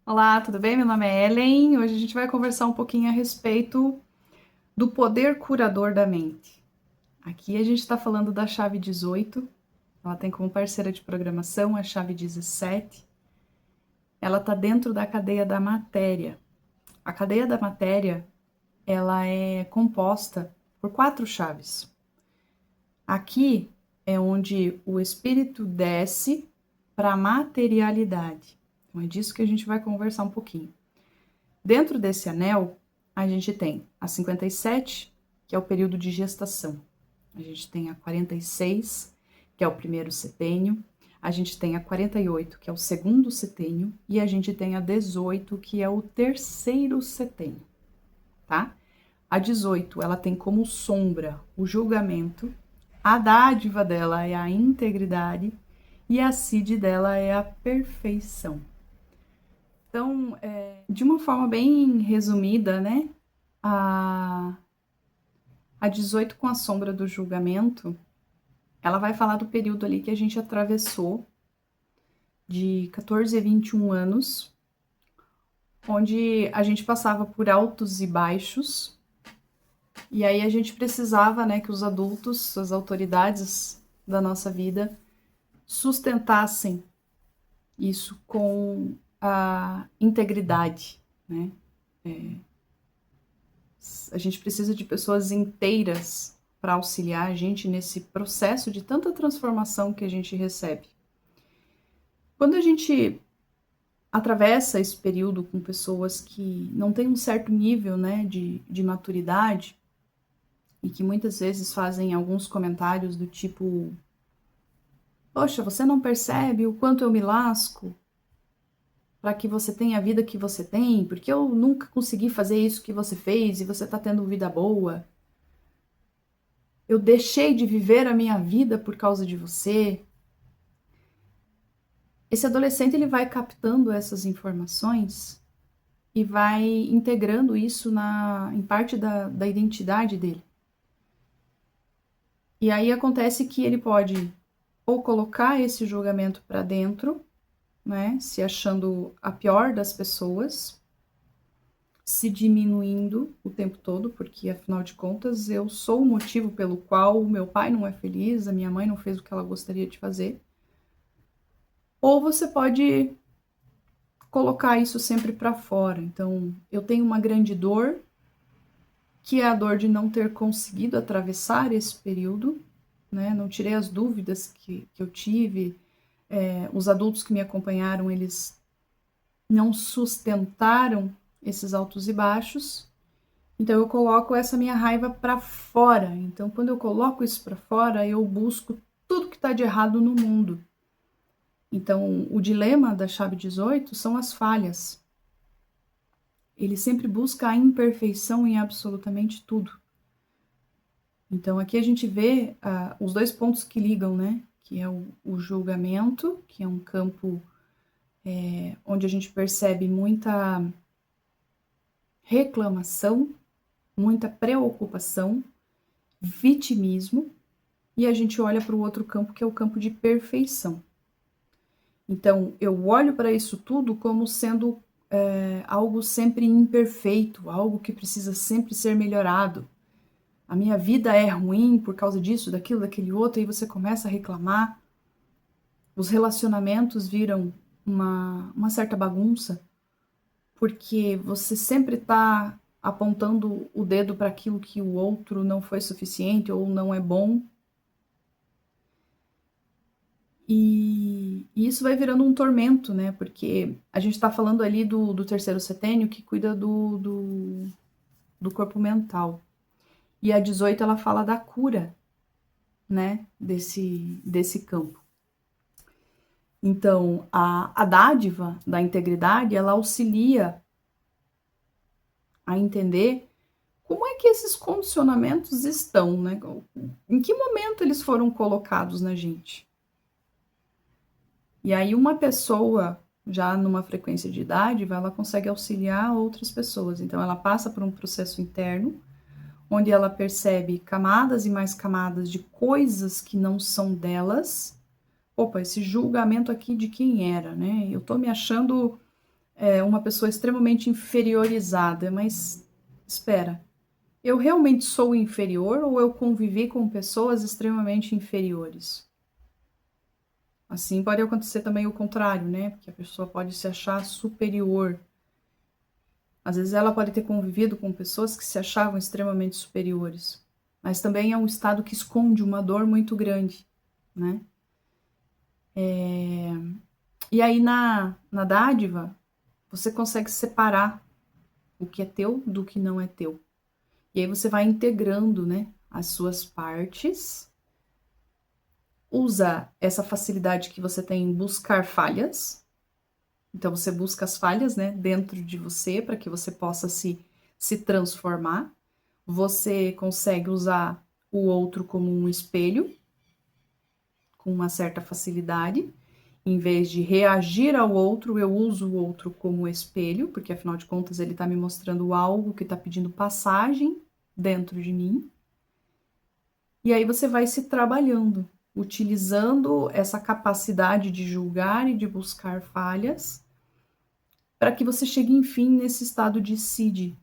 Olá, tudo bem? Meu nome é Ellen. Hoje a gente vai conversar um pouquinho a respeito do poder curador da mente. Aqui a gente está falando da chave 18. Ela tem como parceira de programação a chave 17. Ela está dentro da cadeia da matéria. A cadeia da matéria, ela é composta por 4 chaves. Aqui é onde o espírito desce para a materialidade. Então é disso que a gente vai conversar um pouquinho. Dentro desse anel, a gente tem a 57, que é o período de gestação. A gente tem a 46, que é o primeiro setênio. A gente tem a 48, que é o segundo setênio. E a gente tem a 18, que é o terceiro setênio, tá? A 18, ela tem como sombra o julgamento. A dádiva dela é a integridade. E a CID dela é a perfeição. Então, de uma forma bem resumida, né? A, a 18 com a sombra do julgamento, ela vai falar do período ali que a gente atravessou, de 14 a 21 anos, onde a gente passava por altos e baixos, e aí a gente precisava, né, que os adultos, as autoridades da nossa vida, sustentassem isso com a integridade, né? A gente precisa de pessoas inteiras para auxiliar a gente nesse processo de tanta transformação que a gente recebe. Quando a gente atravessa esse período com pessoas que não têm um certo nível, né, de maturidade e que muitas vezes fazem alguns comentários do tipo: poxa, você não percebe o quanto eu me lasco para que você tenha a vida que você tem, porque eu nunca consegui fazer isso que você fez e você está tendo vida boa. Eu deixei de viver a minha vida por causa de você. Esse adolescente ele vai captando essas informações e vai integrando isso em parte da identidade dele. E aí acontece que ele pode ou colocar esse julgamento para dentro, né, se achando a pior das pessoas, se diminuindo o tempo todo, porque afinal de contas eu sou o motivo pelo qual o meu pai não é feliz, a minha mãe não fez o que ela gostaria de fazer. Ou você pode colocar isso sempre para fora. Então, eu tenho uma grande dor, que é a dor de não ter conseguido atravessar esse período, né? Não tirei as dúvidas que eu tive. Os adultos que me acompanharam, eles não sustentaram esses altos e baixos. Então, eu coloco essa minha raiva para fora. Então, quando eu coloco isso para fora, eu busco tudo que está de errado no mundo. Então, o dilema da chave 18 são as falhas. Ele sempre busca a imperfeição em absolutamente tudo. Então, aqui a gente vê os dois pontos que ligam, né? Que é o julgamento, que é um campo onde a gente percebe muita reclamação, muita preocupação, vitimismo, e a gente olha para o outro campo, que é o campo de perfeição. Então, eu olho para isso tudo como sendo algo sempre imperfeito, algo que precisa sempre ser melhorado. A minha vida é ruim por causa disso, daquilo, daquele outro, e você começa a reclamar. Os relacionamentos viram uma certa bagunça, porque você sempre está apontando o dedo para aquilo que o outro não foi suficiente ou não é bom. E isso vai virando um tormento, né? Porque a gente está falando ali do terceiro setênio, que cuida do corpo mental. E a 18, ela fala da cura, né? Desse campo. Então, a dádiva da integridade, ela auxilia a entender como é que esses condicionamentos estão, né? Em que momento eles foram colocados na gente? E aí uma pessoa já numa frequência de dádiva, ela consegue auxiliar outras pessoas. Então ela passa por um processo interno, onde ela percebe camadas e mais camadas de coisas que não são delas. Opa, esse julgamento aqui de quem era, né? Eu tô me achando uma pessoa extremamente inferiorizada, mas espera, eu realmente sou inferior ou eu convivi com pessoas extremamente inferiores? Assim pode acontecer também o contrário, né? Porque a pessoa pode se achar superior. Às vezes ela pode ter convivido com pessoas que se achavam extremamente superiores, mas também é um estado que esconde uma dor muito grande, né? E aí na dádiva, você consegue separar o que é teu do que não é teu. E aí você vai integrando, né, as suas partes, usa essa facilidade que você tem em buscar falhas. Então você busca as falhas, né, dentro de você para que você possa se transformar. Você consegue usar o outro como um espelho com uma certa facilidade. Em vez de reagir ao outro, eu uso o outro como espelho, porque afinal de contas ele está me mostrando algo que está pedindo passagem dentro de mim. E aí você vai se trabalhando, utilizando essa capacidade de julgar e de buscar falhas, para que você chegue, enfim, nesse estado de SID,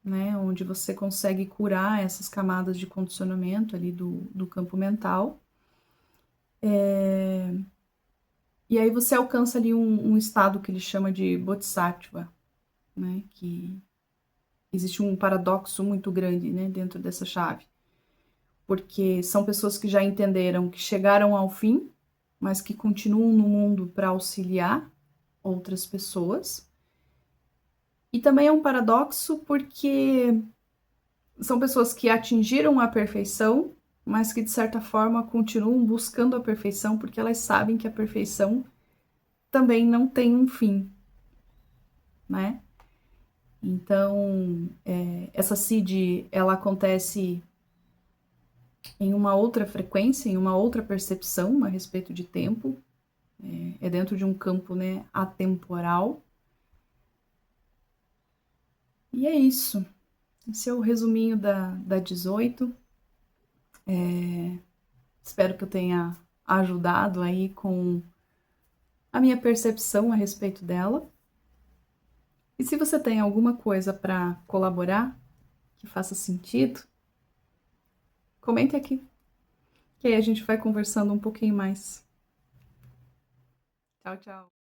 né? Onde você consegue curar essas camadas de condicionamento ali do campo mental. E aí você alcança ali um estado que ele chama de Bodhisattva, né? Que existe um paradoxo muito grande, né, dentro dessa chave. Porque são pessoas que já entenderam que chegaram ao fim, mas que continuam no mundo para auxiliar outras pessoas. E também é um paradoxo porque são pessoas que atingiram a perfeição, mas que de certa forma continuam buscando a perfeição porque elas sabem que a perfeição também não tem um fim, né? Então, essa CID, ela acontece em uma outra frequência, em uma outra percepção a respeito de tempo, é dentro de um campo, né, atemporal. E é isso. Esse é o resuminho da 18. Espero que eu tenha ajudado aí com a minha percepção a respeito dela. E se você tem alguma coisa para colaborar que faça sentido, comente aqui, que aí a gente vai conversando um pouquinho mais. Tchau, tchau.